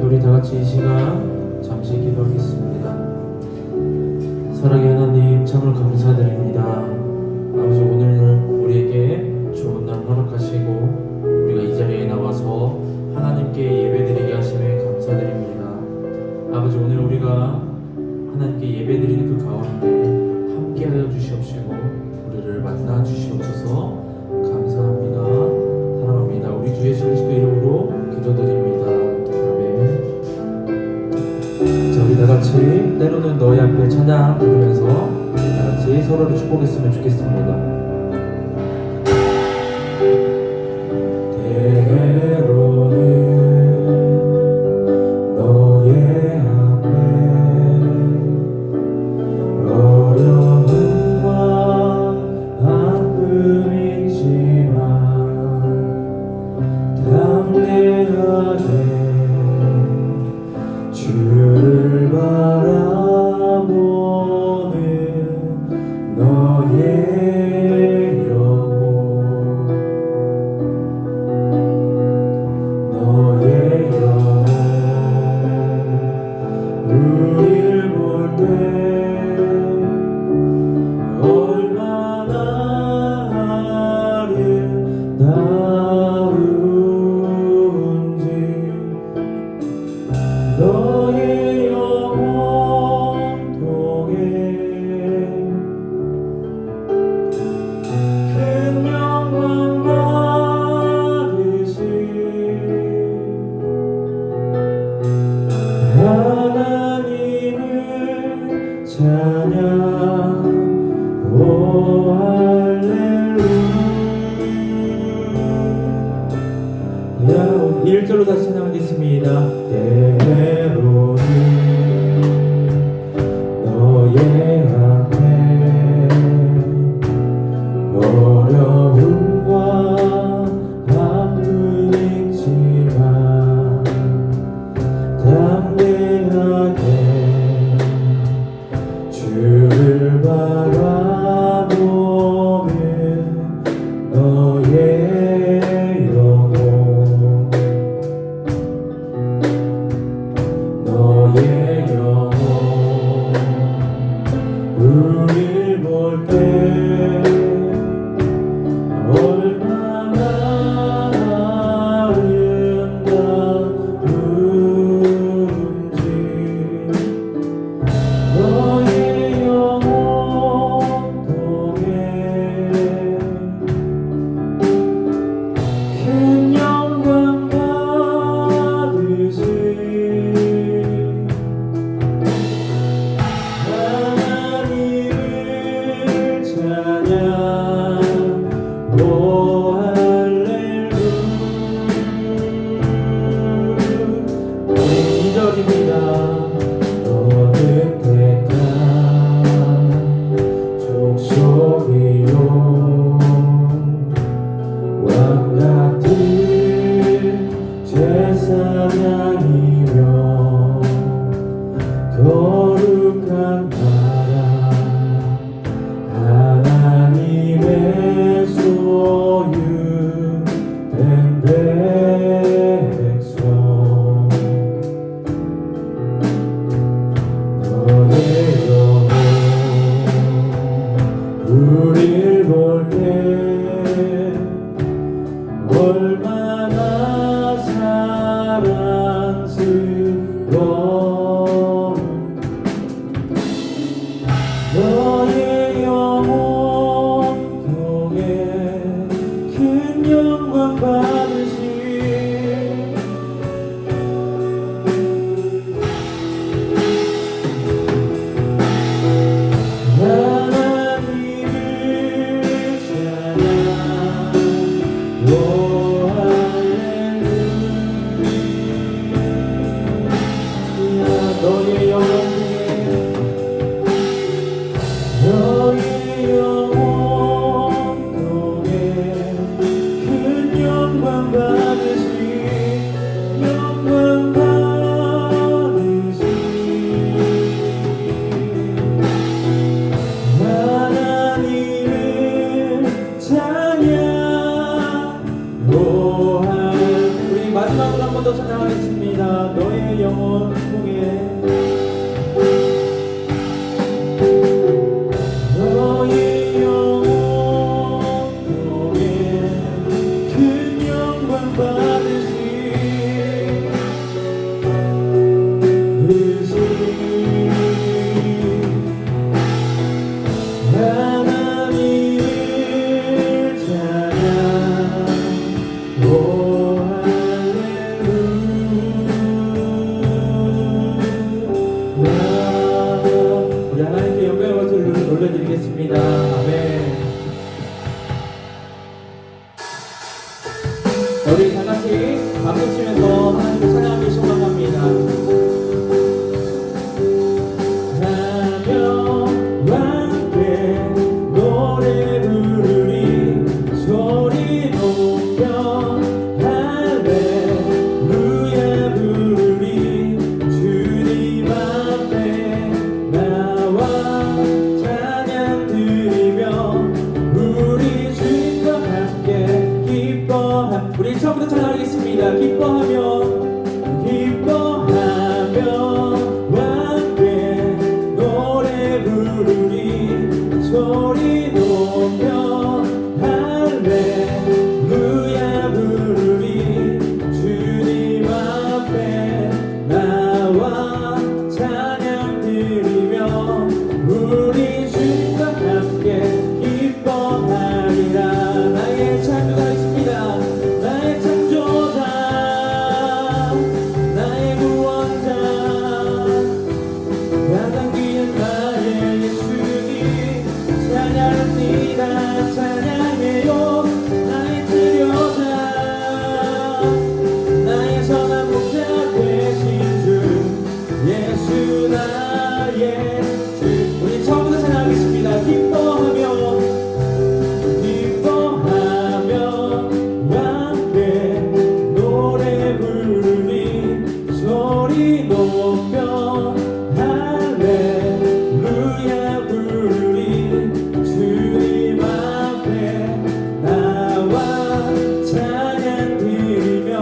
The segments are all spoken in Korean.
우리 다 같이 이 시간 잠시 기도하겠습니다. 사랑의 하나님, 참으로 감사드립니다. 아버지, 오늘 우리에게 좋은 날 허락하시고 우리가 이 자리에 나와서 하나님께 예배드리게 하심에 감사드립니다. 아버지, 오늘 우리가 하나님께 예배드리는 그 가운데 함께하여 주시옵시고 우리를 만나 주시옵소서. 감사합니다. 사랑합니다. 우리 주 예수 그리스도 이름으로 기도드립니다. 아멘. 자, 우리 다 같이 때로는 너희 앞에 찬양 부르면서 다 같이 서로를 축복했으면 좋겠습니다. 주를 바라보는 너의 영혼, 너의 영혼, 우릴 볼 때 얼마나 아름다운지 너의 영혼 통해 큰 영광 받으신 하나님을 찬양. 오 할렐루야. 1절로 다시 찬양하겠습니다. 때로는 너의 앞에 어려움과 아픔이 있지만 담대하게 주를 바라보는 너의 영혼, 너의 영혼, 우릴 볼 때 얼마나 아름다운지 너의 영혼 통해 큰 영광 받으신 하나님을 찬양. 오 할렐루야. 2절입니다. 너는 택한 족속이요 왕같은 제사장이며 거룩한 나라 하나님의 소유된 백성. 너의 영혼, 우릴 볼 때 얼마나 사랑스러운 너의 영혼 통해 큰 영광 받으신 하나님을 찬양. 오 할렐루야. 너의 영혼 너의 영혼 통해 큰 영광 받으신 영광 받으신 하나님을 찬양. 오 할렐루야. 우리 마지막으로 한 번 더 찬양하겠습니다. 너의 같이 박수 치면서 하나님을 찬양하기 시작합니다. 나와 함께 노래 부르리 소리 높여 할렐루야 부르리 주님 앞에 나와 찬양 드리며 우리 주님과 함께 기뻐하 우리 처음부터 찬양하겠습니다. 기뻐하며 함께 노래 부르리 소리 높여 할렐루야 부르리 주님 앞에 나와 찬양 드리며 우리 주님과 함께 기뻐하리라. 나의 창조자 있습니다. 나의 창조자 나의 구원자 가장 귀한 나의 예수님 찬양합니다. 찬양해요. 나의 치료자 나의 선한 목자 되신 주 예수 나의 주. 우리 처음부터 찬양하겠습니다. 기뻐하며 함께 노래 부르리 소리 높여 할렐루야 부르리 주님 앞에 나와 찬양 드리며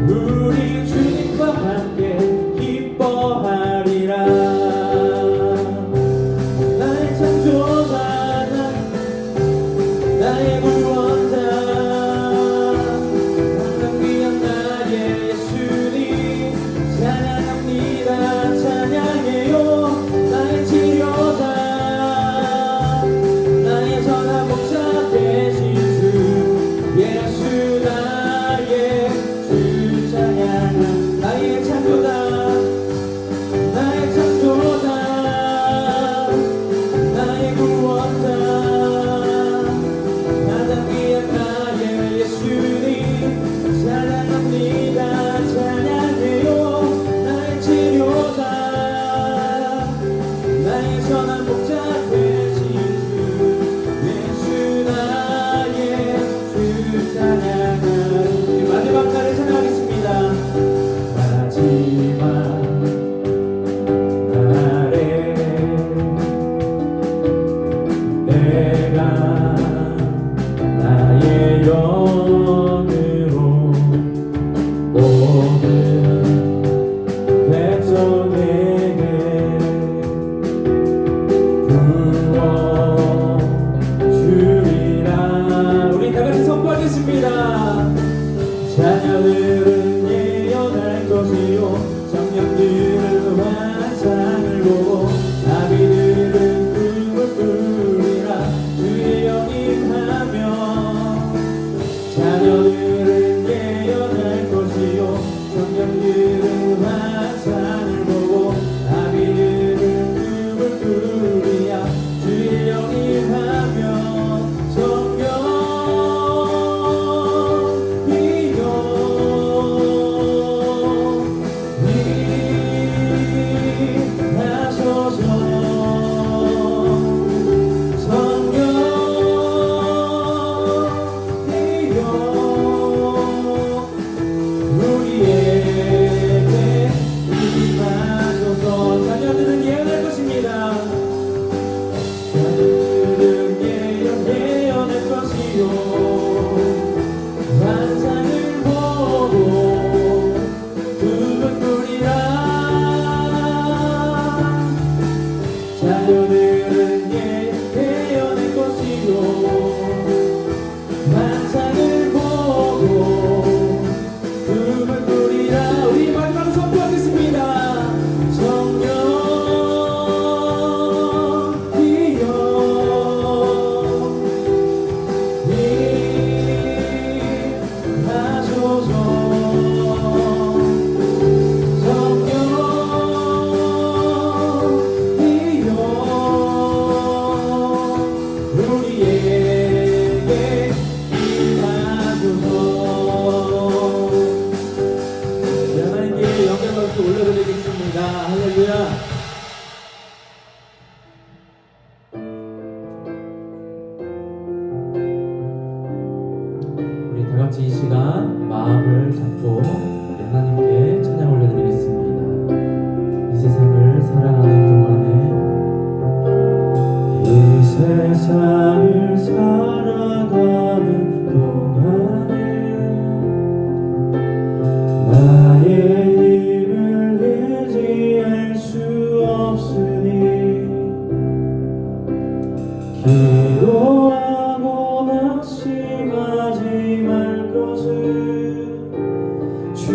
우리 주님과 함께 기뻐하리라. 나의 창조자 나의 구원자 가장 귀한 나의 예수님 찬양합니다. 찬양해요. 나의 치료자 나의 선한 목자 되신 주 예수 나의 주 찬양한 나의 창조자 나의 창조자 나의 구원자 가장 귀한 나의 예수님 찬양합니다. 찬양해요. 나의 치료자 나의 선한 목자 되신 주 예수 나의 주 찬양하리. 마지막 날을 찬양하겠습니다. 마지막 날에 내가 나의 영으로 모든 백성에게 부어주리라. 우리 다같이 선포하겠습니다. 자녀들은 예언할 것이요 청년들은 환상을 보고 아비들은 꿈을 꾸리라. 주의 영입하며 자녀들은 예언할 것이요 청년들은 환상을 보고 아비들은 꿈을 꾸리야. 주의 영입하며 성령이여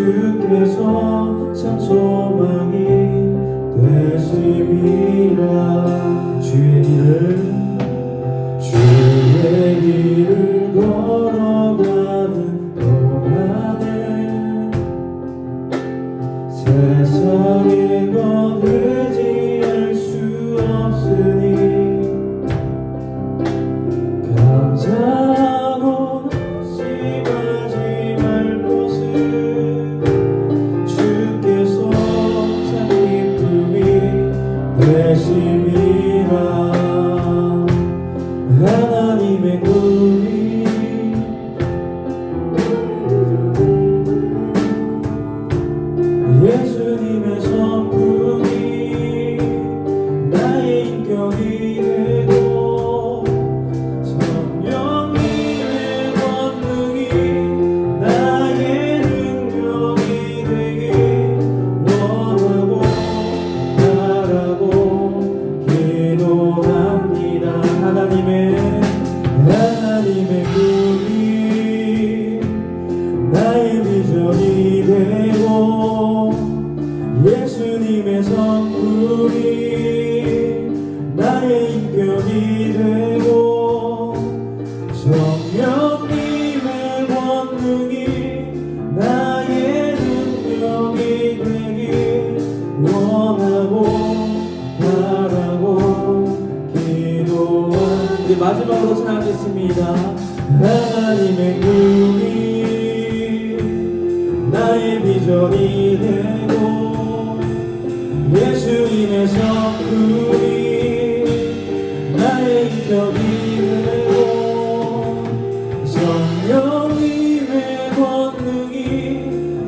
주께서 참 소망이 되심이라. 주의 길을 걸어가는 동안에 세상의 것 의지할 수 없으니 감사하고 낙심하지 말 것을 주께서 참 기쁨이 되심이라. 하나님의 꿈이 예수님의 성품이 나의 인격이 되고 성령님의 권능이 나의 능력이 되길 원하고 바라고 기도합니다. 하나님의 꿈이 나의 비전이 되고 예수님의 성품이 나의 인격이 되고 성령님의 권능이 나의 능력이 되길 원하고 바라고 기도합니다. 이제 마지막으로 찬양하겠습니다. 하나님의 꿈이 나의 비전이 되고 예수님의 성품이 나의 인격이 되고 성령님의 권능이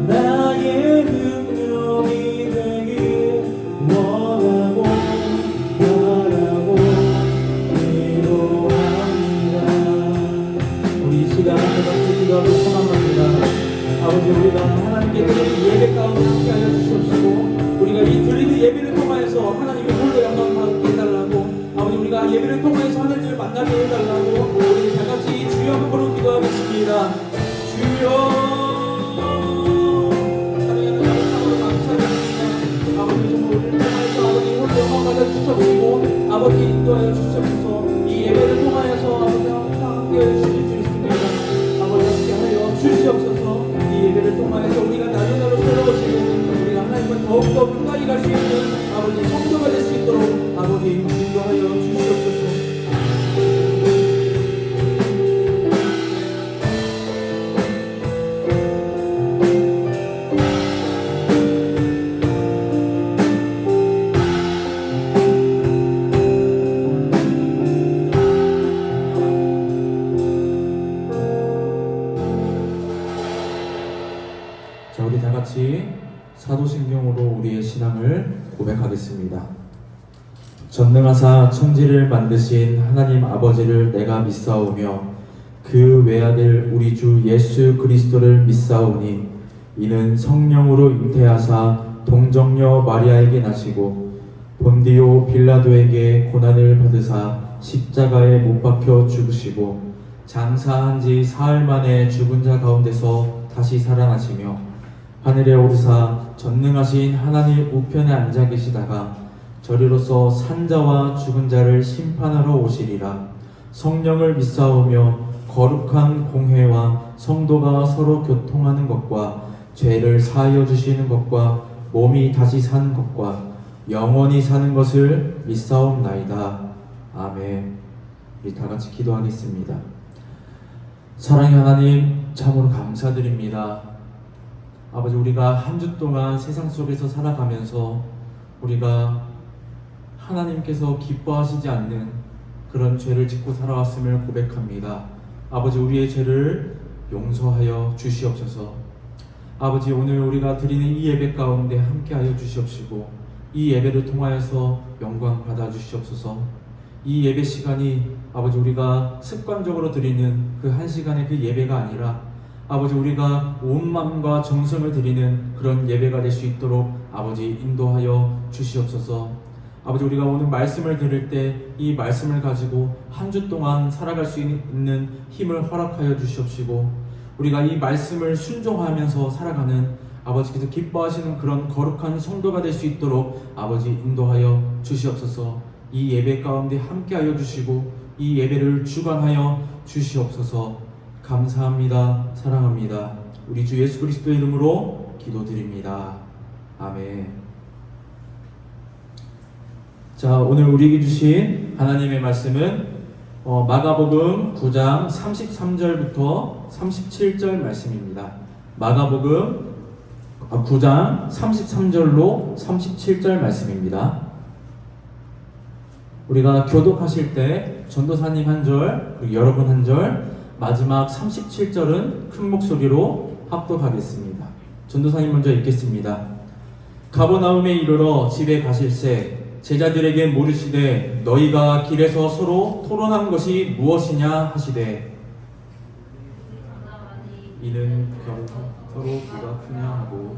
나의 능력이 되길 원하고 바라고 기도합니다. 우리 이 시간 함께 기도하고 소망합니다. 아버지, 우리가 하나님께 드리는 예배 가운데 함께하여 주시옵시고 우리가 이 드리는 예배를 통하여서 하나님의 홀로 영광 받게 해달라고, 아버지 우리가 예배를 통하여서 하나님을 만나게 해달라고 우리 다같이 주여 한번로 기도하겠습니다. 주여 하나님의 나라로 감사드립니다. 아버지 정말 우리를 통하여서 아버지 홀로 영광 받아 주시옵시고 아버지 인도하여 주시옵소서. 이 예배를 통하여서 아버지 함께하여 주실 수 있습니다. 아버지 함께하여 주시옵소서. 이 예배를 통하여서 우리가 나중으로 새로워지는 우리가 하나님과 더욱더 가까이 갈 수 있는 아버지 성도가 될 수 있도록 아버지 인도하여 주시옵소서. 자, 우리 다 같이 사도신경으로 우리의 신앙을 고백하겠습니다. 전능하사 천지를 만드신 하나님 아버지를 내가 믿사오며 그 외아들 우리 주 예수 그리스도를 믿사오니 이는 성령으로 잉태하사 동정녀 마리아에게 나시고 본디오 빌라도에게 고난을 받으사 십자가에 못 박혀 죽으시고 장사한 지 사흘 만에 죽은 자 가운데서 다시 살아나시며 하늘에 오르사 전능하신 하나님 우편에 앉아 계시다가 저리로서 산자와 죽은 자를 심판하러 오시리라. 성령을 믿사오며 거룩한 공회와 성도가 서로 교통하는 것과 죄를 사하여 주시는 것과 몸이 다시 사는 것과 영원히 사는 것을 믿사옵나이다. 아멘. 우리 다 같이 기도하겠습니다. 사랑의 하나님, 참으로 감사드립니다. 아버지, 우리가 한 주 동안 세상 속에서 살아가면서 우리가 하나님께서 기뻐하시지 않는 그런 죄를 짓고 살아왔음을 고백합니다. 아버지, 우리의 죄를 용서하여 주시옵소서. 아버지, 오늘 우리가 드리는 이 예배 가운데 함께하여 주시옵시고 이 예배를 통하여서 영광 받아 주시옵소서. 이 예배 시간이 아버지 우리가 습관적으로 드리는 그 한 시간의 그 예배가 아니라 아버지 우리가 온 마음과 정성을 드리는 그런 예배가 될 수 있도록 아버지 인도하여 주시옵소서. 아버지, 우리가 오늘 말씀을 들을 때 이 말씀을 가지고 한 주 동안 살아갈 수 있는 힘을 허락하여 주시옵시고 우리가 이 말씀을 순종하면서 살아가는 아버지께서 기뻐하시는 그런 거룩한 성도가 될 수 있도록 아버지 인도하여 주시옵소서. 이 예배 가운데 함께하여 주시고 이 예배를 주관하여 주시옵소서. 감사합니다. 사랑합니다. 우리 주 예수 그리스도의 이름으로 기도드립니다. 아멘. 자, 오늘 우리에게 주신 하나님의 말씀은 마가복음 9장 33절부터 37절 말씀입니다. 마가복음 9장 33절로 37절 말씀입니다. 우리가 교독하실 때 전도사님 한 절, 그리고 여러분 한 절, 마지막 37절은 큰 목소리로 합독하겠습니다. 전도사님 먼저 읽겠습니다. 가버나움에 이르러 집에 가실새 제자들에게 물으시되 너희가 길에서 서로 토론한 것이 무엇이냐 하시되 이는 겨우 서로 누가 크냐 하고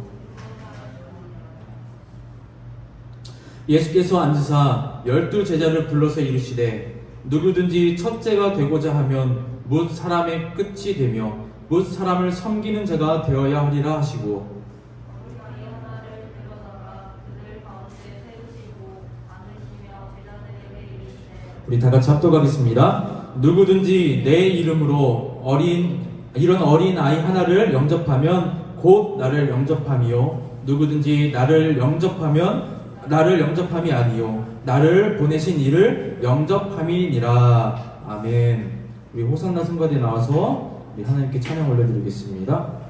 예수께서 앉으사 12 제자를 불러서 이르시되 누구든지 첫째가 되고자 하면 뭇 사람의 끝이 되며 뭇 사람을 섬기는 자가 되어야 하리라 하시고 우리 다 같이 합독하겠습니다. 누구든지 내 이름으로 이런 어린 아이 하나를 영접하면 곧 나를 영접함이요 누구든지 나를 영접함이 아니요 나를 보내신 이를 영접함이니라. 아멘. 우리 호산나 성가대 나와서 우리 하나님께 찬양 올려드리겠습니다.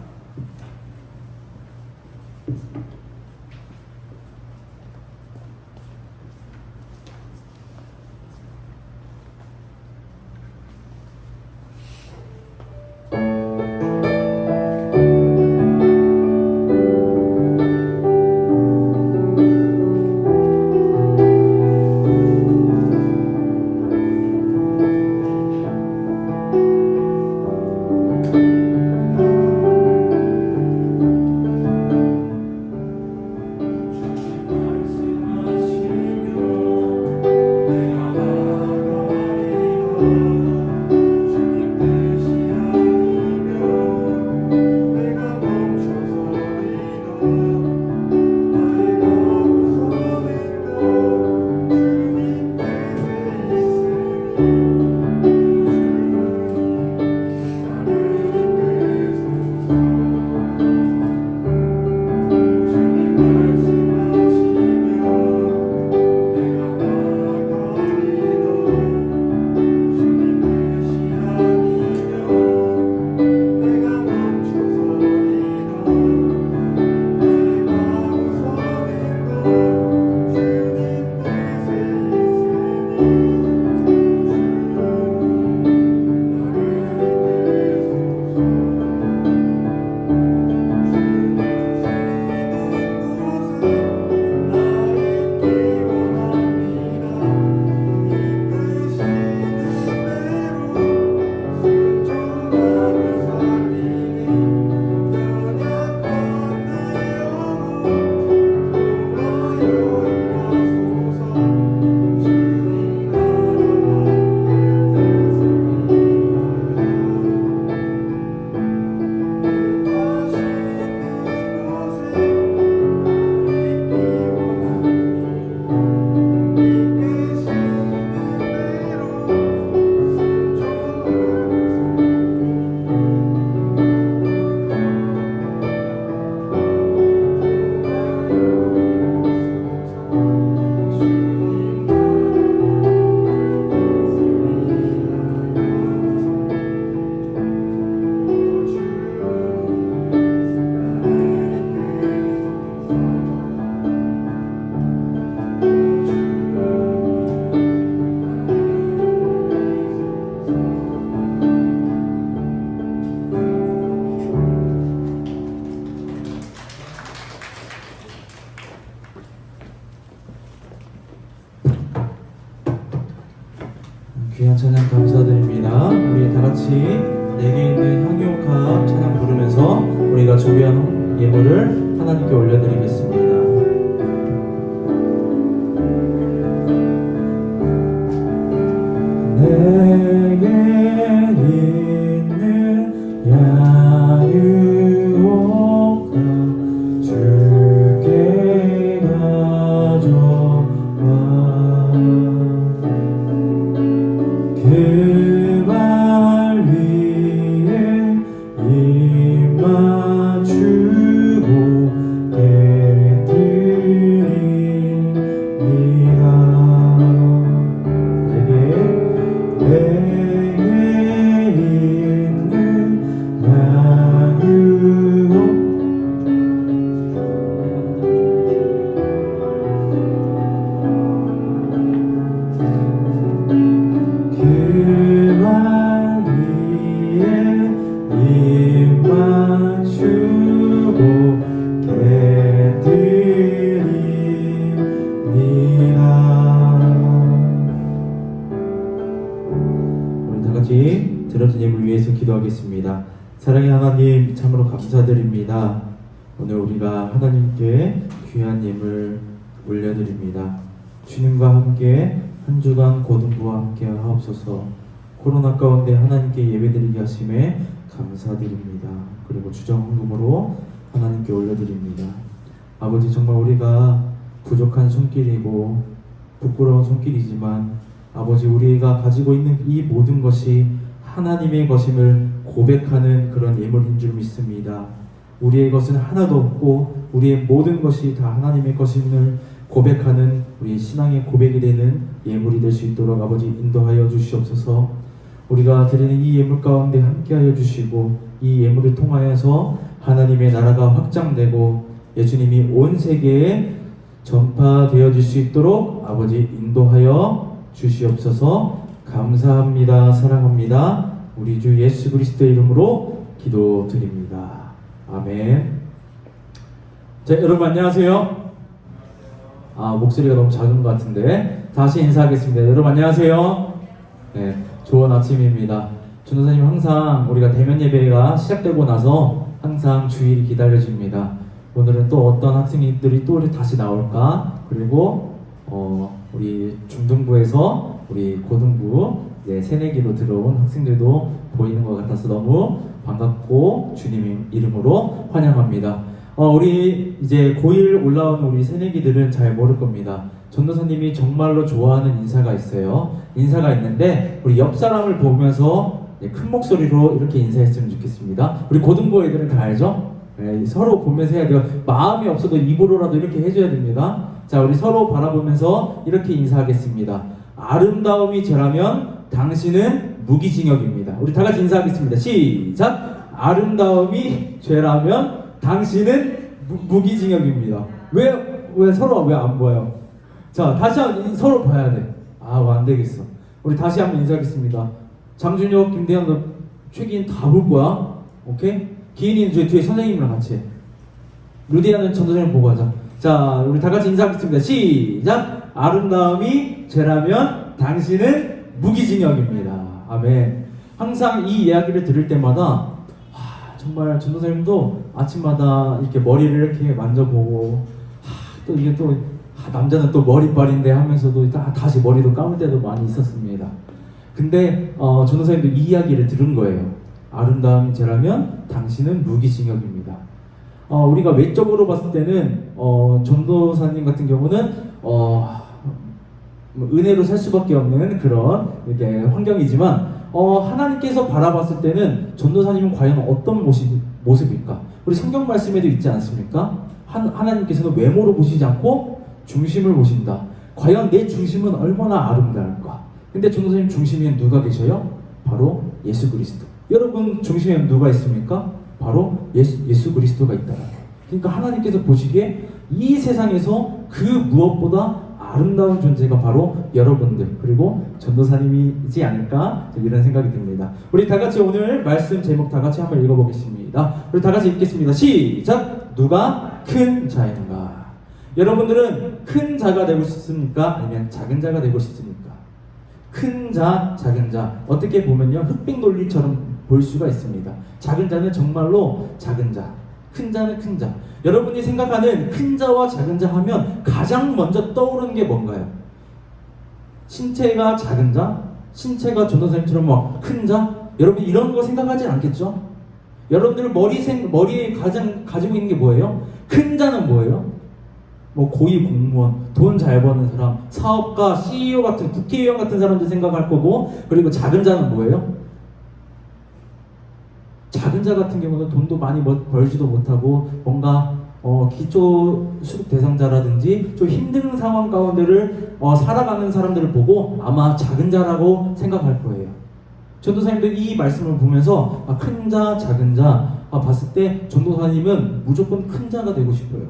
귀한 찬양 감사드립니다. 우리 다 같이 내게 있는 향유옥합 찬양 부르면서 우리가 준비한 예물을 하나님께 올려드리겠습니다. 내게 있는 향유옥합 기도하겠습니다. 사랑의 하나님, 참으로 감사드립니다. 오늘 우리가 하나님께 귀한 예물 올려드립니다. 주님과 함께 한 주간 고등부와 함께 하옵소서. 코로나 가운데 하나님께 예배드리게 하심에 감사드립니다. 그리고 주정헌금으로 하나님께 올려드립니다. 아버지, 정말 우리가 부족한 손길이고 부끄러운 손길이지만 아버지, 우리가 가지고 있는 이 모든 것이 하나님의 것임을 고백하는 그런 예물인 줄 믿습니다. 우리의 것은 하나도 없고 우리의 모든 것이 다 하나님의 것임을 고백하는 우리 신앙의 고백이 되는 예물이 될 수 있도록 아버지 인도하여 주시옵소서. 우리가 드리는 이 예물 가운데 함께하여 주시고 이 예물을 통하여서 하나님의 나라가 확장되고 예수님이 온 세계에 전파되어질 수 있도록 아버지 인도하여 주시옵소서. 감사합니다. 사랑합니다. 우리 주 예수 그리스도의 이름으로 기도드립니다. 아멘. 자, 여러분 안녕하세요. 목소리가 너무 작은 것 같은데 다시 인사하겠습니다. 여러분 안녕하세요. 네, 좋은 아침입니다. 전도사님, 항상 우리가 대면 예배가 시작되고 나서 항상 주일이 기다려집니다. 오늘은 또 어떤 학생들이 또 다시 나올까? 그리고 우리 중등부에서 우리 고등부 새내기로 들어온 학생들도 보이는 것 같아서 너무 반갑고 주님 이름으로 환영합니다. 우리 이제 고1 올라온 우리 새내기들은 잘 모를 겁니다. 전도사님이 정말로 좋아하는 인사가 있어요. 인사가 있는데 우리 옆 사람을 보면서 큰 목소리로 이렇게 인사했으면 좋겠습니다. 우리 고등부 애들은 다 알죠? 네, 서로 보면서 해야 돼요. 마음이 없어도 입으로라도 이렇게 해줘야 됩니다. 자, 우리 서로 바라보면서 이렇게 인사하겠습니다. 아름다움이 죄라면 당신은 무기징역입니다. 우리 다 같이 인사하겠습니다. 시작! 아름다움이 죄라면 당신은 무기징역입니다. 왜 서로 왜 안 보여요? 자, 다시 한번 서로 봐야 돼. 안 되겠어. 우리 다시 한번 인사하겠습니다. 장준혁, 김대현, 너 최기인 다 볼 거야. 오케이? 기인이는 뒤에 선생님이랑 같이 해. 루디아는 전도사님 보고 하자. 자, 우리 다 같이 인사하겠습니다. 시작! 아름다움이 죄라면 당신은 무기징역입니다. 아멘. 항상 이 이야기를 들을 때마다 정말 전도사님도 아침마다 이렇게 머리를 이렇게 만져보고 또 이게 또 남자는 또 머리빨인데 하면서도 다시 머리도 감을 때도 많이 있었습니다. 근데 전도사님도 이 이야기를 들은 거예요. 아름다움이 죄라면 당신은 무기징역입니다. 우리가 외적으로 봤을 때는 전도사님 같은 경우는 은혜로 살 수밖에 없는 그런 이렇게 환경이지만 하나님께서 바라봤을 때는 전도사님은 과연 어떤 모습일까? 우리 성경 말씀에도 있지 않습니까? 하나님께서는 외모로 보시지 않고 중심을 보신다. 과연 내 중심은 얼마나 아름다울까? 근데 전도사님 중심에는 누가 계셔요? 바로 예수 그리스도. 여러분 중심에는 누가 있습니까? 바로 예수 그리스도가 있다. 그러니까 하나님께서 보시기에 이 세상에서 그 무엇보다 아름다운 존재가 바로 여러분들 그리고 전도사님이지 않을까 이런 생각이 듭니다. 우리 다 같이 오늘 말씀 제목 다 같이 한번 읽어보겠습니다. 우리 다 같이 읽겠습니다. 시작! 누가 큰 자인가? 여러분들은 큰 자가 되고 싶습니까? 아니면 작은 자가 되고 싶습니까? 큰 자, 작은 자 어떻게 보면요 흑백 논리처럼 볼 수가 있습니다. 작은 자는 정말로 작은 자, 큰 자는 큰 자. 여러분이 생각하는 큰 자와 작은 자 하면 가장 먼저 떠오르는 게 뭔가요? 신체가 작은 자? 신체가 전도사님처럼 막 큰 자? 여러분 이런 거 생각하진 않겠죠? 여러분들 머리에 가장 가지고 있는 게 뭐예요? 큰 자는 뭐예요? 뭐 고위 공무원, 돈 잘 버는 사람, 사업가, CEO 같은 국회의원 같은 사람들 생각할 거고, 그리고 작은 자는 뭐예요? 작은 자 같은 경우는 돈도 많이 벌지도 못하고 뭔가 기초 수급 대상자라든지 좀 힘든 상황 가운데를 살아가는 사람들을 보고 아마 작은 자라고 생각할 거예요. 전도사님도 이 말씀을 보면서 큰 자, 작은 자 봤을 때 전도사님은 무조건 큰 자가 되고 싶어요.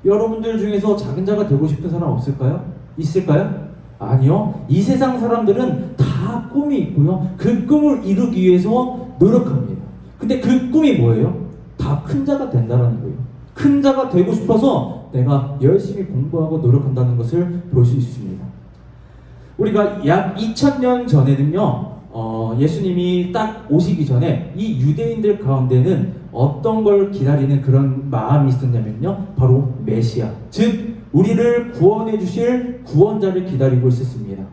여러분들 중에서 작은 자가 되고 싶은 사람 없을까요? 있을까요? 아니요. 이 세상 사람들은 다 꿈이 있고요. 그 꿈을 이루기 위해서 노력합니다. 근데 그 꿈이 뭐예요? 다 큰 자가 된다는 거예요. 큰 자가 되고 싶어서 내가 열심히 공부하고 노력한다는 것을 볼 수 있습니다. 우리가 약 2000년 전에는요, 예수님이 딱 오시기 전에 이 유대인들 가운데는 어떤 걸 기다리는 그런 마음이 있었냐면요, 바로 메시아, 즉 우리를 구원해 주실 구원자를 기다리고 있었습니다.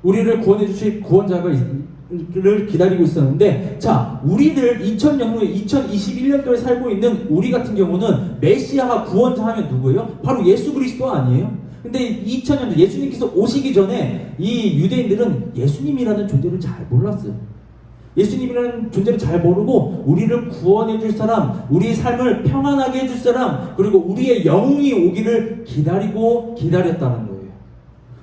우리를 구원해 주실 구원자를 기다리고 있었는데, 자, 우리들 2000년 후에 2021년도에 살고 있는 우리 같은 경우는 메시아와 구원자 하면 누구예요? 바로 예수 그리스도 아니에요? 근데 2000년 전 예수님께서 오시기 전에 이 유대인들은 예수님이라는 존재를 잘 몰랐어요. 예수님이라는 존재를 잘 모르고 우리를 구원해 줄 사람, 우리의 삶을 평안하게 해줄 사람, 그리고 우리의 영웅이 오기를 기다렸다는 거예요.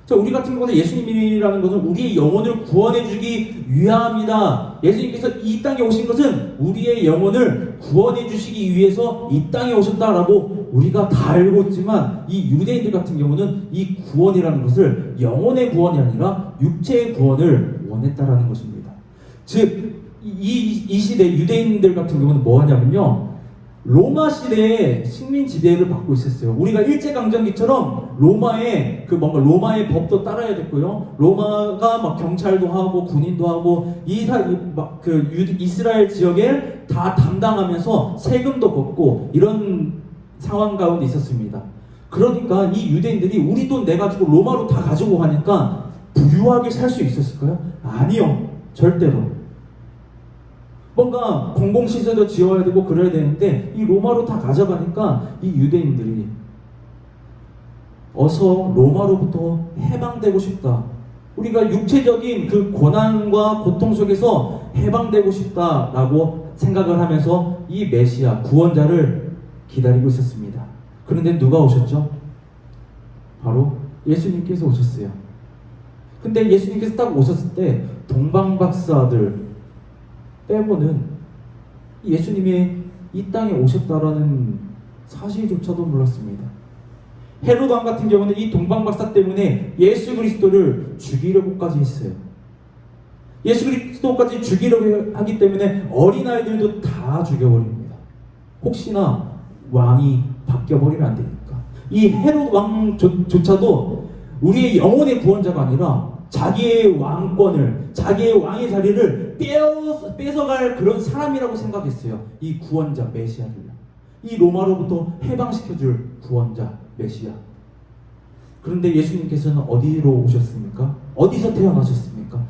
자, 우리 같은 경우는 예수님이라는 것은 우리의 영혼을 구원해 주기 위함이다. 예수님께서 이 땅에 오신 것은 우리의 영혼을 구원해 주시기 위해서 이 땅에 오셨다라고 우리가 다 알고 있지만, 이 유대인들 같은 경우는 이 구원이라는 것을 영혼의 구원이 아니라 육체의 구원을 원했다라는 것입니다. 즉, 이 시대 유대인들 같은 경우는 뭐 하냐면요, 로마 시대에 식민 지배를 받고 있었어요. 우리가 일제강점기처럼 로마의 로마의 법도 따라야 됐고요. 로마가 막 경찰도 하고 군인도 하고 이스라엘 지역에 다 담당하면서 세금도 걷고 이런 상황 가운데 있었습니다. 그러니까 이 유대인들이 우리 돈 내가지고 로마로 다 가지고 가니까 부유하게 살 수 있었을까요? 아니요, 절대로. 뭔가 공공시설도 지어야 되고 그래야 되는데 이 로마로 다 가져가니까 이 유대인들이 어서 로마로부터 해방되고 싶다, 우리가 육체적인 그 고난과 고통 속에서 해방되고 싶다라고 생각을 하면서 이 메시아 구원자를 기다리고 있었습니다. 그런데 누가 오셨죠? 바로 예수님께서 오셨어요. 근데 예수님께서 딱 오셨을 때 동방박사들 빼고는 예수님이 이 땅에 오셨다라는 사실조차도 몰랐습니다. 헤롯 왕 같은 경우는 이 동방박사 때문에 예수 그리스도를 죽이려고까지 했어요. 예수 그리스도까지 죽이려고 하기 때문에 어린아이들도 다 죽여버립니다. 혹시나 왕이 바뀌어버리면 안 되니까. 이 헤롯 왕조차도 우리의 영혼의 구원자가 아니라 자기의 왕권을, 자기의 왕의 자리를 뺏어갈 그런 사람이라고 생각했어요. 이 구원자 메시아를요. 이 로마로부터 해방시켜줄 구원자 메시아. 그런데 예수님께서는 어디로 오셨습니까? 어디서 태어나셨습니까?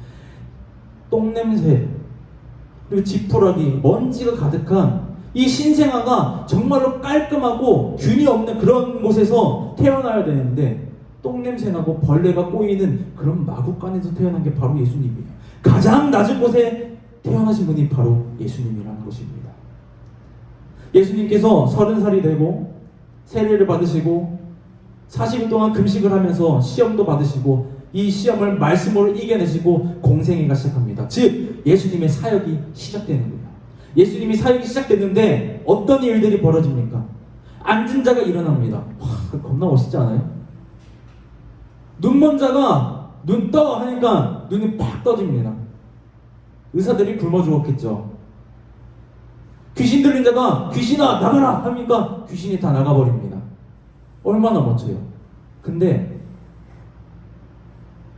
똥냄새, 그리고 지푸라기, 먼지가 가득한 이 신생아가 정말로 깔끔하고 균이 없는 그런 곳에서 태어나야 되는데, 똥냄새나고 벌레가 꼬이는 그런 마구간에서 태어난 게 바로 예수님이에요. 가장 낮은 곳에 태어나신 분이 바로 예수님이라는 것입니다. 예수님께서 30살이 되고 세례를 받으시고 40일 동안 금식을 하면서 시험도 받으시고 이 시험을 말씀으로 이겨내시고 공생애가 시작합니다. 즉 예수님의 사역이 시작되는 거예요. 예수님이 사역이 시작됐는데 어떤 일들이 벌어집니까? 앉은 자가 일어납니다. 와, 겁나 멋있지 않아요? 눈먼 자가 눈 떠 하니까 눈이 팍 떠집니다. 의사들이 굶어 죽었겠죠. 귀신 들린 자가 귀신아 나가라 하니까 귀신이 다 나가버립니다. 얼마나 멋져요. 근데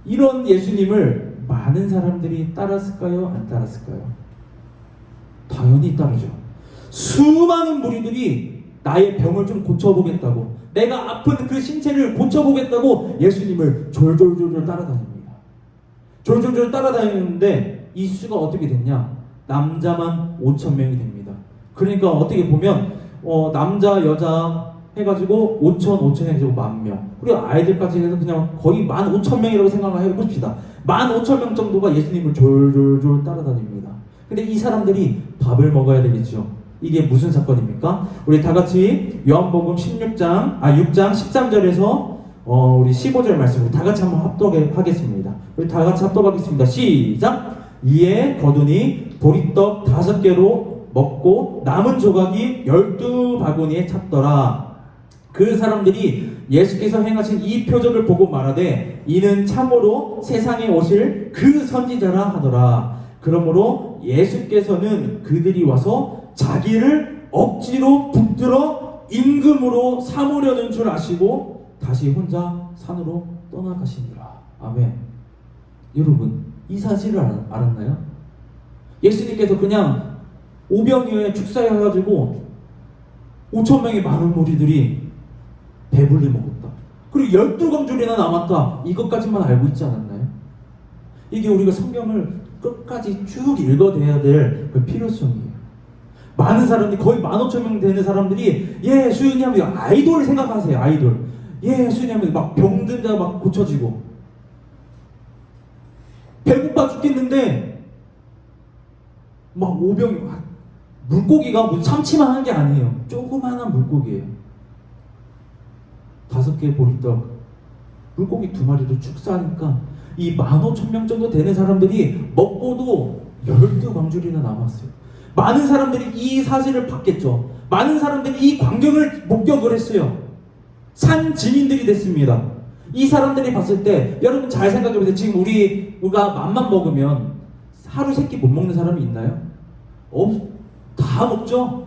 이런 예수님을 많은 사람들이 따랐을까요? 안 따랐을까요? 당연히 따르죠. 수많은 무리들이 나의 병을 좀 고쳐보겠다고, 내가 아픈 그 신체를 고쳐보겠다고 예수님을 졸졸졸 따라다닙니다. 졸졸졸 따라다니는데 이 수가 어떻게 됐냐? 남자만 5,000명이 됩니다. 그러니까 어떻게 보면 남자 여자 해가지고 5,000 해가지고 10,000명, 그리고 아이들까지 해서 그냥 거의 15,000명이라고 생각을 해봅시다. 15,000명 정도가 예수님을 졸졸졸 따라다닙니다. 근데 이 사람들이 밥을 먹어야 되겠죠. 이게 무슨 사건입니까? 우리 다 같이 요한복음 6장 13절에서 우리 15절 말씀 우리 다 같이 한번 합독하겠습니다. 우리 다 같이 합독하겠습니다. 시작! 이에 거두니 보리떡 5개로 먹고 남은 조각이 12바구니에 찼더라. 그 사람들이 예수께서 행하신 이 표적을 보고 말하되 이는 참으로 세상에 오실 그 선지자라 하더라. 그러므로 예수께서는 그들이 와서 자기를 억지로 붙들어 임금으로 삼으려는 줄 아시고 다시 혼자 산으로 떠나가시니라. 아멘. 여러분, 이 사실을 알았나요? 예수님께서 그냥 오병이어에 축사해가지고 5,000명의 많은 무리들이 배불리 먹었다. 그리고 12광줄이나 남았다. 이것까지만 알고 있지 않았나요? 이게 우리가 성경을 끝까지 쭉 읽어내야 될 그 필요성이에요. 많은 사람들이, 거의 15,000명 되는 사람들이 예수님 하면 아이돌 생각하세요. 아이돌. 예수님 하면 막 병든 자 막 고쳐지고, 배고파 죽겠는데 막 물고기가 뭐 참치만 한 게 아니에요. 조그마한 물고기예요. 5개 보리떡, 물고기 2마리로 축사하니까 이 15,000명 정도 되는 사람들이 먹고도 12광줄이나 남았어요. 많은 사람들이 이 사실을 봤겠죠. 많은 사람들이 이 광경을 목격을 했어요. 산 증인들이 됐습니다. 이 사람들이 봤을 때, 여러분 잘 생각해보세요. 지금 우리가 맘만 먹으면 하루 3끼 못 먹는 사람이 있나요? 다 먹죠?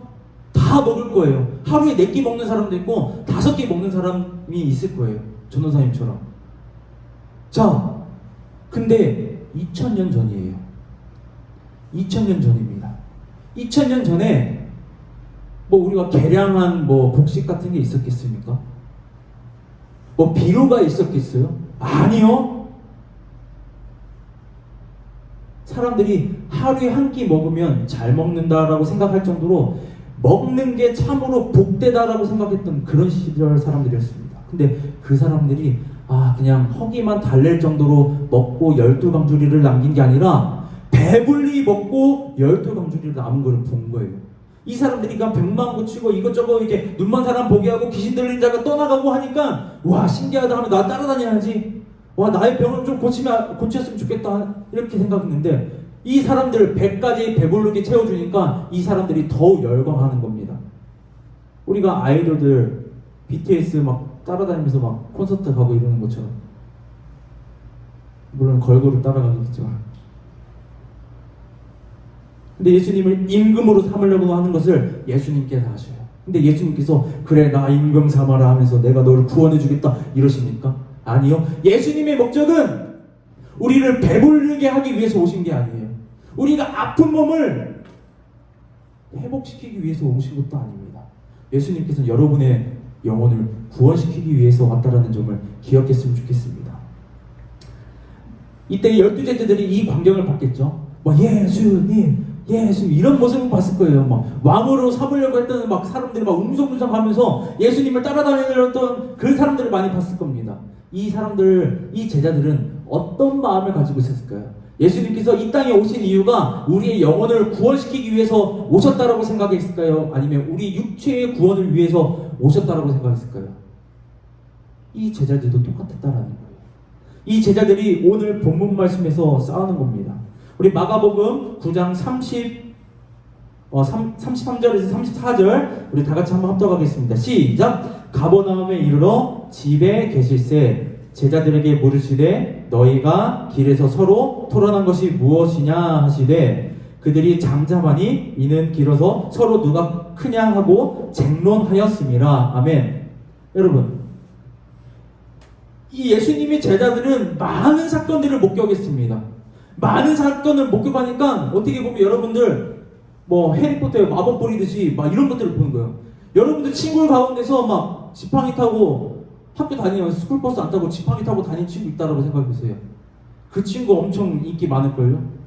다 먹을 거예요. 하루에 4끼 먹는 사람도 있고 5끼 먹는 사람이 있을 거예요. 전도사님처럼. 자, 근데 2000년 전이에요. 2000년 전입니다. 2000년 전에 뭐 우리가 개량한 뭐 복식 같은 게 있었겠습니까? 뭐 비료가 있었겠어요? 아니요. 사람들이 하루에 한 끼 먹으면 잘 먹는다라고 생각할 정도로 먹는 게 참으로 복되다라고 생각했던 그런 시절 사람들이었습니다. 근데 그 사람들이 그냥 허기만 달랠 정도로 먹고 12광주리를 남긴 게 아니라 배불리 먹고 12광주리를 남은 걸 본 거예요. 이 사람들이 그냥 백만 고치고 이것저것 이렇게 눈먼 사람 보게 하고 귀신 들린 자가 떠나가고 하니까 와 신기하다 하면 나 따라다녀야지. 와 나의 병을 좀 고쳤으면 좋겠다 이렇게 생각했는데, 이 사람들 100까지 배부르게 채워주니까 이 사람들이 더욱 열광하는 겁니다. 우리가 아이돌들 BTS 막 따라다니면서 막 콘서트 가고 이러는 것처럼, 물론 걸그룹 따라가겠지만, 근데 예수님을 임금으로 삼으려고 하는 것을 예수님께서 하셔요. 근데 예수님께서 그래 나 임금 삼아라 하면서 내가 너를 구원해 주겠다 이러십니까? 아니요. 예수님의 목적은 우리를 배부르게 하기 위해서 오신 게 아니에요. 우리가 아픈 몸을 회복시키기 위해서 오신 것도 아닙니다. 예수님께서는 여러분의 영혼을 구원시키기 위해서 왔다라는 점을 기억했으면 좋겠습니다. 이때 12제자들이 이 광경을 봤겠죠. 예수님 이런 모습을 봤을 거예요. 막 왕으로 삼으려고 했던 막 사람들이 막 웅성웅성하면서 예수님을 따라다니려던 그 사람들을 많이 봤을 겁니다. 이 제자들은 어떤 마음을 가지고 있었을까요? 예수님께서 이 땅에 오신 이유가 우리의 영혼을 구원시키기 위해서 오셨다라고 생각했을까요? 아니면 우리 육체의 구원을 위해서 오셨다라고 생각했을까요? 이 제자들도 똑같았다라는 거예요. 이 제자들이 오늘 본문 말씀에서 싸우는 겁니다. 우리 마가복음 9장 33절에서 34절 우리 다 같이 한번 합독하겠습니다. 시작! 가버나움에 이르러 집에 계실새 제자들에게 물으시되 너희가 길에서 서로 토론한 것이 무엇이냐 하시되 그들이 잠잠하니 이는 길어서 서로 누가 크냐 하고 쟁론하였음이라. 아멘. 여러분, 이 예수님의 제자들은 많은 사건들을 목격했습니다. 많은 사건을 목격하니까 어떻게 보면 여러분들 뭐 해리포터에 마법 부리듯이 막 이런 것들을 보는 거예요. 여러분들 친구 가운데서 막 지팡이 타고 학교 다니면서 스쿨버스 안 타고 지팡이 타고 다니는 친구 있다라고 생각해보세요. 그 친구 엄청 인기 많을걸요?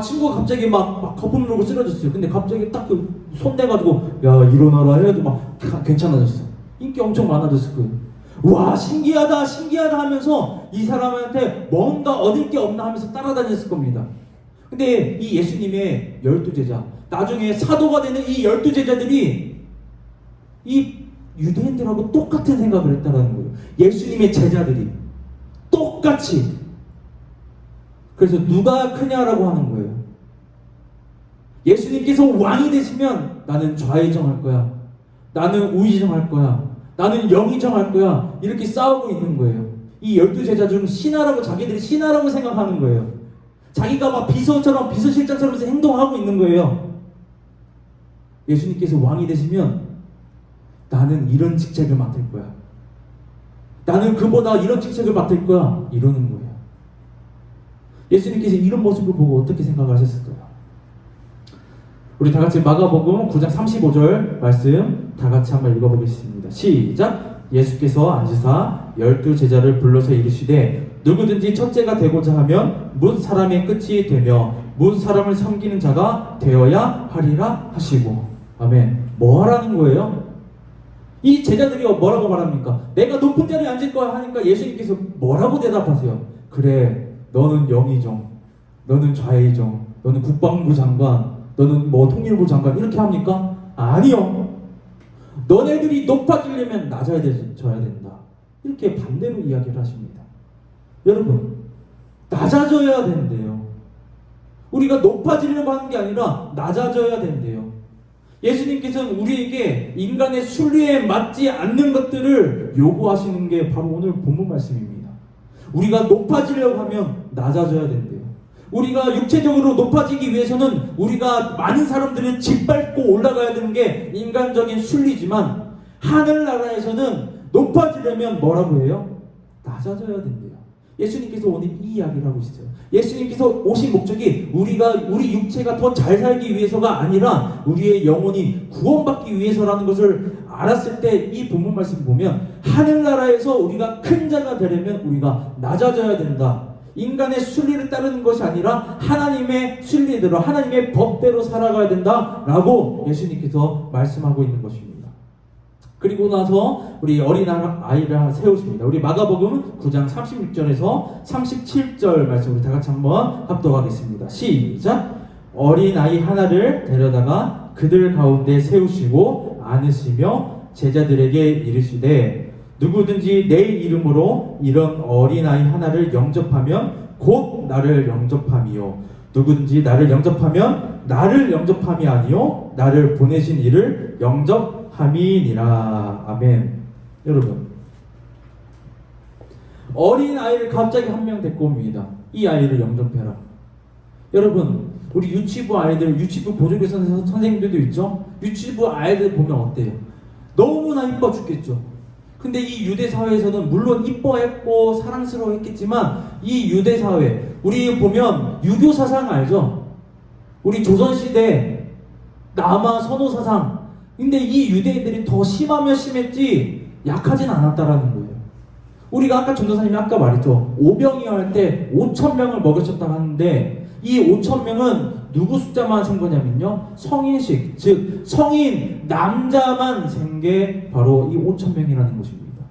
친구가 갑자기 막 거품 물고 쓰러졌어요. 근데 갑자기 딱 그 손 대가지고 야 일어나라 해도 막 괜찮아졌어. 인기 엄청 많아졌을 거예요. 와 신기하다 하면서 이 사람한테 뭔가 얻을 게 없나 하면서 따라다녔을 겁니다. 근데 이 예수님의 12제자, 나중에 사도가 되는 이 12제자들이 이 유대인들하고 똑같은 생각을 했다는 거예요. 예수님의 제자들이 똑같이. 그래서 누가 크냐라고 하는 거예요. 예수님께서 왕이 되시면 나는 좌의정할 거야, 나는 우의정할 거야, 나는 영의정할 거야, 이렇게 싸우고 있는 거예요. 이 12제자 중 자기들이 신하라고 생각하는 거예요. 자기가 막 비서실장처럼 행동하고 있는 거예요. 예수님께서 왕이 되시면 나는 이런 직책을 맡을 거야, 나는 그보다 이런 직책을 맡을 거야, 이러는 거예요. 예수님께서 이런 모습을 보고 어떻게 생각하셨을까요? 우리 다 같이 마가복음 9장 35절 말씀 다 같이 한번 읽어보겠습니다. 시작. 예수께서 앉으사 12 제자를 불러서 이르시되 누구든지 첫째가 되고자 하면 뭇 사람의 끝이 되며 뭇 사람을 섬기는 자가 되어야 하리라 하시고. 아멘. 뭐 하라는 거예요? 이 제자들이 뭐라고 말합니까? 내가 높은 자리에 앉을 거야 하니까 예수님께서 뭐라고 대답하세요? 그래, 너는 영의정, 너는 좌의정, 너는 국방부 장관, 너는 뭐 통일부 장관 이렇게 합니까? 아니요. 너네들이 높아지려면 낮아야 져야 된다. 이렇게 반대로 이야기를 하십니다. 여러분, 낮아져야 된대요. 우리가 높아지려고 하는 게 아니라 낮아져야 된대요. 예수님께서는 우리에게 인간의 순리에 맞지 않는 것들을 요구하시는 게 바로 오늘 본문 말씀입니다. 우리가 높아지려고 하면 낮아져야 된대요. 우리가 육체적으로 높아지기 위해서는 우리가 많은 사람들을 짓밟고 올라가야 되는 게 인간적인 순리지만 하늘나라에서는 높아지려면 뭐라고 해요? 낮아져야 된대요. 예수님께서 오늘 이 이야기를 하고 있어요. 예수님께서 오신 목적이 우리 육체가 더 잘 살기 위해서가 아니라 우리의 영혼이 구원받기 위해서라는 것을 알았을 때 이 본문 말씀 보면 하늘나라에서 우리가 큰 자가 되려면 우리가 낮아져야 된다. 인간의 순리를 따르는 것이 아니라 하나님의 순리대로 하나님의 법대로 살아가야 된다라고 예수님께서 말씀하고 있는 것입니다. 그리고 나서 우리 어린아이를 세우십니다. 우리 마가복음 9장 36절에서 37절 말씀 우리 다 같이 한번 합독하겠습니다. 시작. 어린아이 하나를 데려다가 그들 가운데 세우시고 안으시며 제자들에게 이르시되 누구든지 내 이름으로 이런 어린아이 하나를 영접하면 곧 나를 영접함이요 누구든지 나를 영접하면 나를 영접함이 아니요 나를 보내신 이를 영접함이니라. 아멘. 여러분, 어린아이를 갑자기 한 명 데리고 옵니다. 이 아이를 영접해라. 여러분, 우리 유치부 아이들, 유치부 보조교 선생님들도 있죠? 유치부 아이들 보면 어때요? 너무나 이뻐 죽겠죠? 근데 이 유대 사회에서는 물론 이뻐했고 사랑스러워했겠지만 이 유대 사회, 우리 보면 유교 사상 알죠? 우리 조선시대 남아 선호 사상. 근데 이 유대인들이 더 심하면 심했지 약하진 않았다라는 거예요. 우리가 아까 전도사님이 아까 말했죠. 오병이어 할 때 5,000명을 먹으셨다고 하는데 이 5,000명은 누구 숫자만 센 거냐면요, 성인식, 즉 성인 남자만 센 게 바로 이 5,000명이라는 것입니다.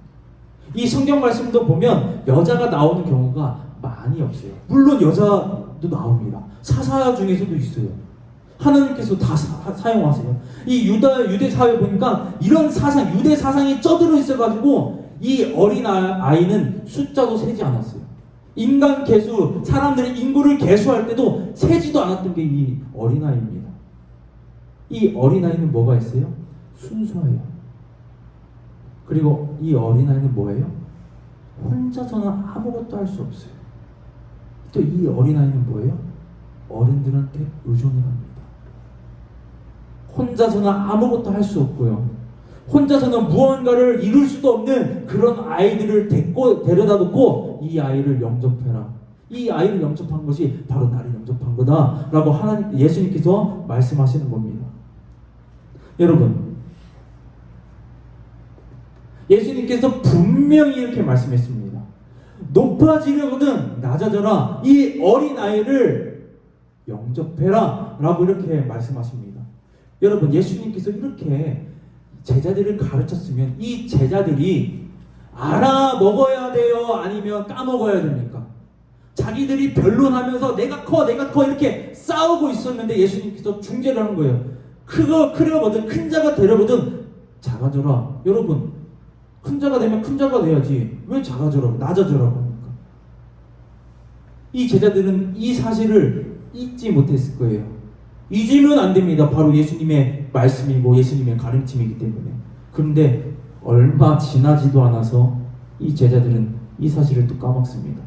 이 성경 말씀도 보면 여자가 나오는 경우가 많이 없어요. 물론 여자도 나옵니다. 사사 중에서도 있어요. 하나님께서 다 사용하세요. 이 유대 사회 보니까 이런 사상, 유대 사상이 쩌들어 있어가지고 이 어린 아이는 숫자도 세지 않았어요. 인간 개수, 사람들의 인구를 개수할 때도 세지도 않았던 게 이 어린아이입니다. 이 어린아이는 뭐가 있어요? 순수해요. 그리고 이 어린아이는 뭐예요? 혼자서는 아무것도 할 수 없어요. 또 이 어린아이는 뭐예요? 어른들한테 의존을 합니다. 혼자서는 아무것도 할 수 없고요. 혼자서는 무언가를 이룰 수도 없는 그런 아이들을 데려다 놓고 이 아이를 영접해라. 이 아이를 영접한 것이 바로 나를 영접한 거다 라고 예수님께서 말씀하시는 겁니다. 여러분, 예수님께서 분명히 이렇게 말씀했습니다. 높아지려거든 낮아져라. 이 어린 아이를 영접해라 라고 이렇게 말씀하십니다. 여러분, 예수님께서 이렇게 제자들을 가르쳤으면 이 제자들이 알아 먹어야 돼요? 아니면 까먹어야 됩니까? 자기들이 변론하면서 내가 커 이렇게 싸우고 있었는데 예수님께서 중재를 하는 거예요. 크려거든 큰 자가 되려거든 작아져라. 여러분, 큰 자가 되면 큰 자가 돼야지 왜 작아져라고 낮아져라고 합니까? 이 제자들은 이 사실을 잊지 못했을 거예요. 잊으면 안 됩니다. 바로 예수님의 말씀이고 예수님의 가르침이기 때문에. 그런데 얼마 지나지도 않아서 이 제자들은 이 사실을 또 까먹습니다.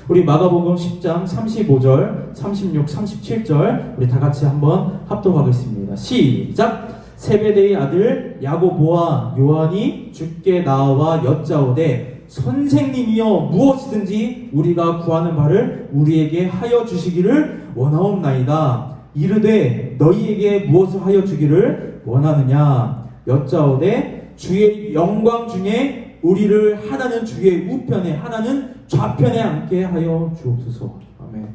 우리 마가복음 10장 35절, 36, 37절 우리 다 같이 한번 합독하겠습니다. 시작! 세베대의 아들 야고보와 요한이 주께 나와 여짜오되 선생님이여 무엇이든지 우리가 구하는 바를 우리에게 하여 주시기를 원하옵나이다. 이르되 너희에게 무엇을 하여 주기를 원하느냐 여짜오되 주의 영광 중에 우리를 하나는 주의 우편에 하나는 좌편에 앉게 하여 주옵소서. 아멘.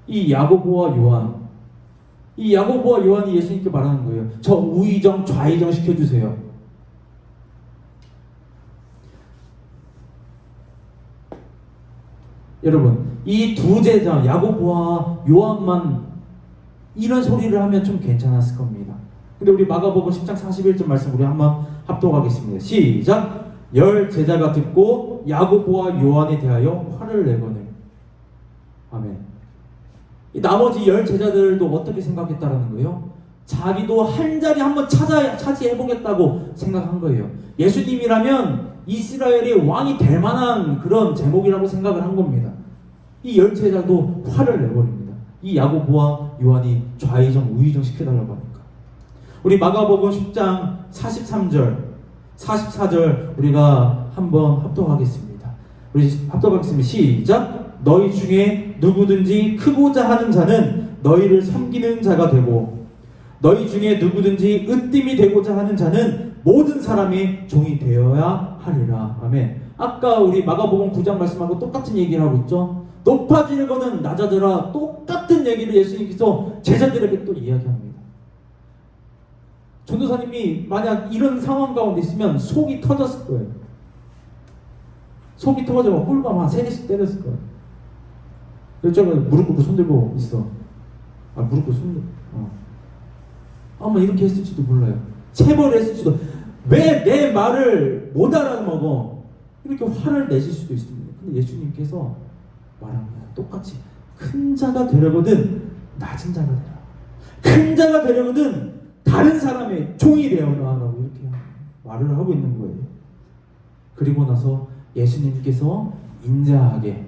이 야고보와 요한이 예수님께 말하는 거예요. 저 우의정 좌의정 시켜주세요. 여러분, 이 두 제자 야고보와 요한만 이런 소리를 하면 좀 괜찮았을 겁니다. 근데 우리 마가복음 10장 41절 말씀 우리 한번 합독하겠습니다. 시작. 10 제자가 듣고 야고보와 요한에 대하여 화를 내거늘. 아멘. 이 나머지 10 제자들도 어떻게 생각했다라는 거예요? 자기도 한 자리 한번 차지해보겠다고 생각한 거예요. 예수님이라면 이스라엘의 왕이 될 만한 그런 제목이라고 생각을 한 겁니다. 이 10 제자도 화를 내버립니다. 이 야고보와 요한이 좌의정 우의정 시켜달라고 하니까. 우리 마가복음 10장 43절 44절 우리가 한번 합독하겠습니다. 우리 합독하겠습니다. 시작. 너희 중에 누구든지 크고자 하는 자는 너희를 섬기는 자가 되고 너희 중에 누구든지 으뜸이 되고자 하는 자는 모든 사람의 종이 되어야 하리라. 아멘. 아까 우리 마가복음 9장 말씀하고 똑같은 얘기를 하고 있죠. 높아지려거든 낮아져라. 똑같은 얘기를 예수님께서 제자들에게 또 이야기합니다. 전도사님이 만약 이런 상황 가운데 있으면 속이 터졌을 거예요. 속이 터져서 꿀밤 한 3개씩 때렸을 거예요. 열정은 무릎 꿇고 손 들고 있어. 무릎 꿇고 손 들고. 아마 이렇게 했을지도 몰라요. 체벌을 했을지도. 왜 내 말을 못 알아먹어? 이렇게 화를 내실 수도 있습니다. 근데 예수님께서 말합니다. 똑같이 큰 자가 되려거든 낮은 자가 되라. 큰 자가 되려거든 다른 사람의 종이 되어라 라고 이렇게 말을 하고 있는 거예요. 그리고 나서 예수님께서 인자하게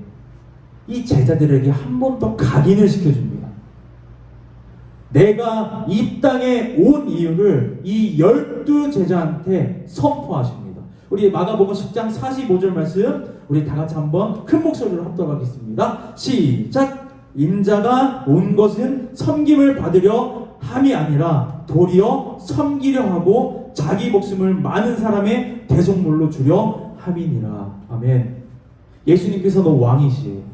이 제자들에게 한 번 더 각인을 시켜줍니다. 내가 이 땅에 온 이유를 이 12 제자한테 선포하십니다. 우리 마가복음 10장 45절 말씀 우리 다 같이 한번 큰 목소리로 합독하겠습니다. 시작. 인자가 온 것은 섬김을 받으려 함이 아니라 도리어 섬기려 하고 자기 목숨을 많은 사람의 대속물로 주려 함이니라. 아멘. 예수님께서는 왕이시에요.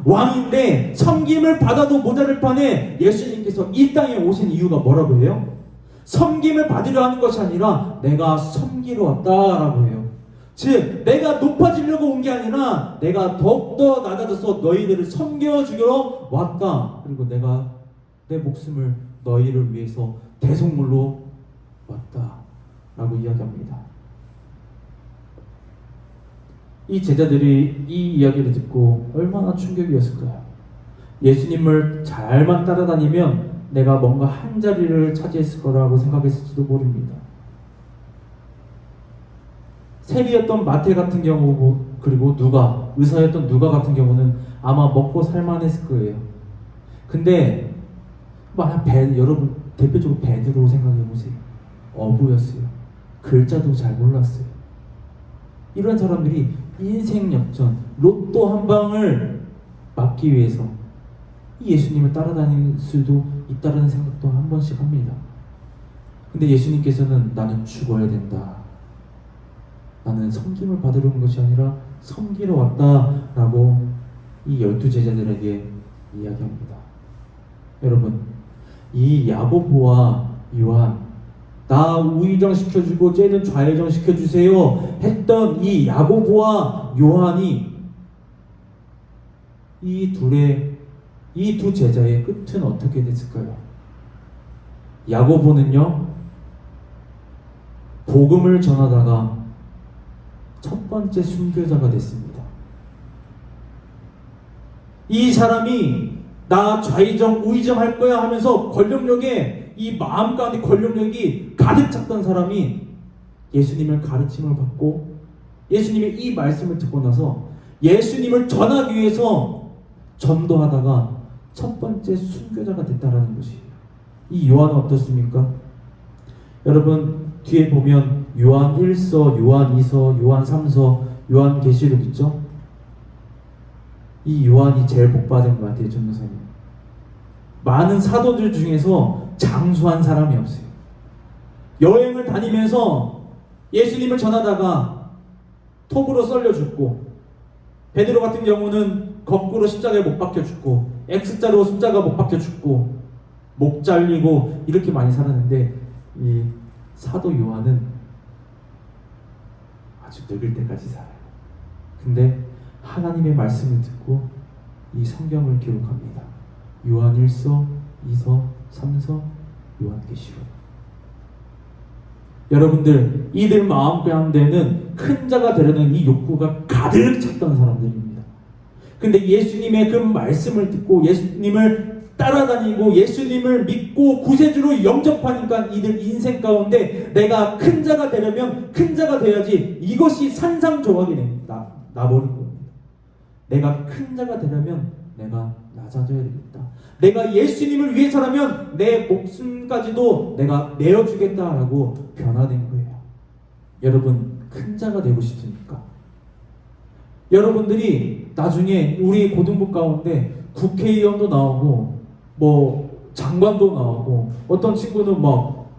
왕인데 섬김을 받아도 모자랄 판에 예수님께서 이 땅에 오신 이유가 뭐라고 해요? 섬김을 받으려 하는 것이 아니라 내가 섬기러 왔다라고 해요. 즉 내가 높아지려고 온 게 아니라 내가 더욱더 낮아져서 너희들을 섬겨주려 왔다. 그리고 내가 내 목숨을 너희를 위해서 대속물로 왔다 라고 이야기합니다. 이 제자들이 이 이야기를 듣고 얼마나 충격이었을까요? 예수님을 잘만 따라다니면 내가 뭔가 한 자리를 차지했을 거라고 생각했을지도 모릅니다. 세리였던 마태 같은 경우 그리고 누가 의사였던 누가 같은 경우는 아마 먹고 살만했을 거예요. 근데 만약 여러분 대표적으로 베드로 생각해보세요. 어부였어요. 글자도 잘 몰랐어요. 이런 사람들이 인생 역전 로또 한 방을 막기 위해서 이 예수님을 따라다닐 수도 있다는 생각도 한 번씩 합니다. 근데 예수님께서는 나는 죽어야 된다. 나는 섬김을 받으러 온 것이 아니라 섬기러 왔다라고 이 12 제자들에게 이야기합니다. 여러분, 이 야고보와 요한 나 우의정 시켜주고 쟤는 좌의정 시켜주세요 했던 이 야고보와 요한이 이 두 제자의 끝은 어떻게 됐을까요? 야고보는요 복음을 전하다가 첫 번째 순교자가 됐습니다. 이 사람이 나 좌의정 우의정 할 거야 하면서 권력력에 이 마음 가운데 권력력이 가득 찼던 사람이 예수님을 가르침을 받고 예수님의 이 말씀을 듣고 나서 예수님을 전하기 위해서 전도하다가 첫 번째 순교자가 됐다라는 것이에요. 이 요한은 어떻습니까? 여러분 뒤에 보면 요한 1서, 요한 2서, 요한 3서, 요한계시록 있죠? 이 요한이 제일 복받은 것 같아요, 전도사님. 많은 사도들 중에서 장수한 사람이 없어요. 여행을 다니면서 예수님을 전하다가 톱으로 썰려 죽고, 베드로 같은 경우는 거꾸로 십자가에 못 박혀 죽고, X자로 십자가 못 박혀 죽고, 목 잘리고 이렇게 많이 살았는데, 이 사도 요한은 아주 늙을 때까지 살아요. 근데 하나님의 말씀을 듣고 이 성경을 기록합니다. 요한 1서, 2서, 3서, 요한계시록. 여러분들, 이들 마음 가운데는 큰 자가 되려는 이 욕구가 가득 찼던 사람들입니다. 근데 예수님의 그 말씀을 듣고 예수님을 따라다니고 예수님을 믿고 구세주로 영접하니까 이들 인생 가운데 내가 큰 자가 되려면 큰 자가 돼야지, 이것이 산상조각이 나버린 겁니다. 내가 큰 자가 되려면 내가 낮아져야 되겠다. 내가 예수님을 위해서라면 내 목숨까지도 내가 내어주겠다라고 변화된 거예요. 여러분, 큰 자가 되고 싶습니까? 여러분들이 나중에 우리 고등부 가운데 국회의원도 나오고 뭐 장관도 나오고 어떤 친구는 막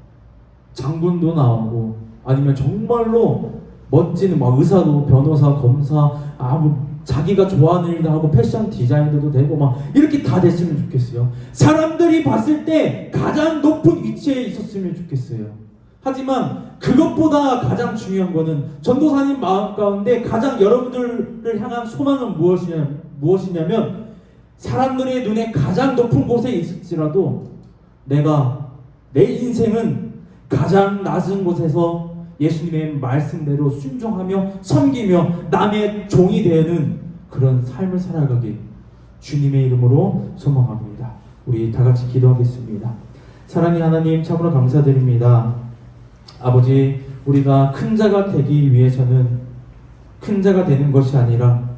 장군도 나오고 아니면 정말로 멋진 막 의사도 변호사, 검사, 뭐 자기가 좋아하는 일도 하고 패션 디자이너도 되고 막 이렇게 다 됐으면 좋겠어요. 사람들이 봤을 때 가장 높은 위치에 있었으면 좋겠어요. 하지만 그것보다 가장 중요한 거는 전도사님 마음 가운데 가장 여러분들을 향한 소망은 무엇이냐면 사람들의 눈에 가장 높은 곳에 있을지라도 내 인생은 가장 낮은 곳에서 예수님의 말씀대로 순종하며 섬기며 남의 종이 되는 그런 삶을 살아가길 주님의 이름으로 소망합니다. 우리 다 같이 기도하겠습니다. 사랑의 하나님, 참으로 감사드립니다. 아버지, 우리가 큰 자가 되기 위해서는 큰 자가 되는 것이 아니라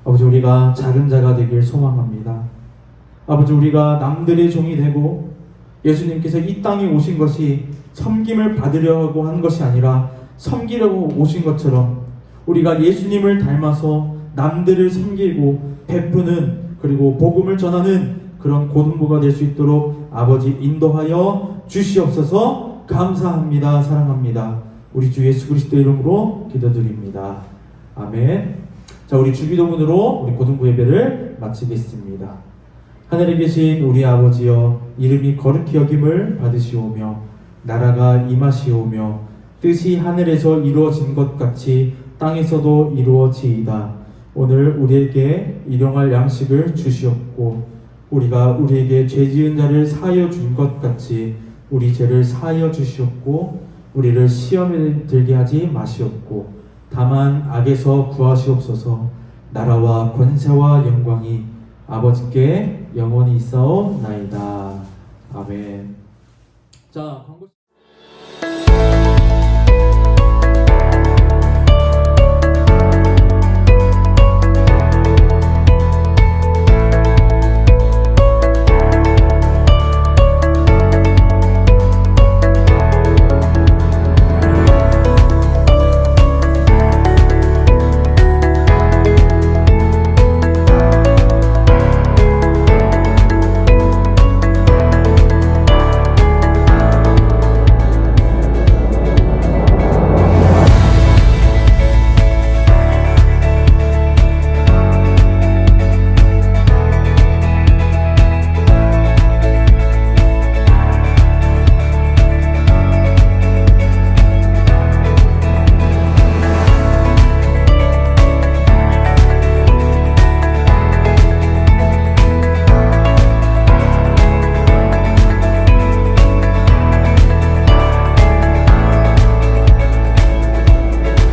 아버지, 우리가 작은 자가 되길 소망합니다. 아버지, 우리가 남들의 종이 되고 예수님께서 이 땅에 오신 것이 섬김을 받으려고 한 것이 아니라 섬기려고 오신 것처럼 우리가 예수님을 닮아서 남들을 섬기고 베푸는, 그리고 복음을 전하는 그런 고등부가 될 수 있도록 아버지 인도하여 주시옵소서. 감사합니다. 사랑합니다. 우리 주 예수 그리스도 이름으로 기도드립니다. 아멘. 자, 우리 주기도문으로 우리 고등부 예배를 마치겠습니다. 하늘에 계신 우리 아버지여, 이름이 거룩히 여김을 받으시오며 나라가 임하시오며 뜻이 하늘에서 이루어진 것 같이 땅에서도 이루어지이다. 오늘 우리에게 일용할 양식을 주시옵고 우리가 우리에게 죄 지은 자를 사하여 준 것 같이 우리 죄를 사하여 주시옵고 우리를 시험에 들게 하지 마시옵고 다만 악에서 구하시옵소서. 나라와 권세와 영광이 아버지께 영원히 있사옵나이다. 아멘. 자, 광고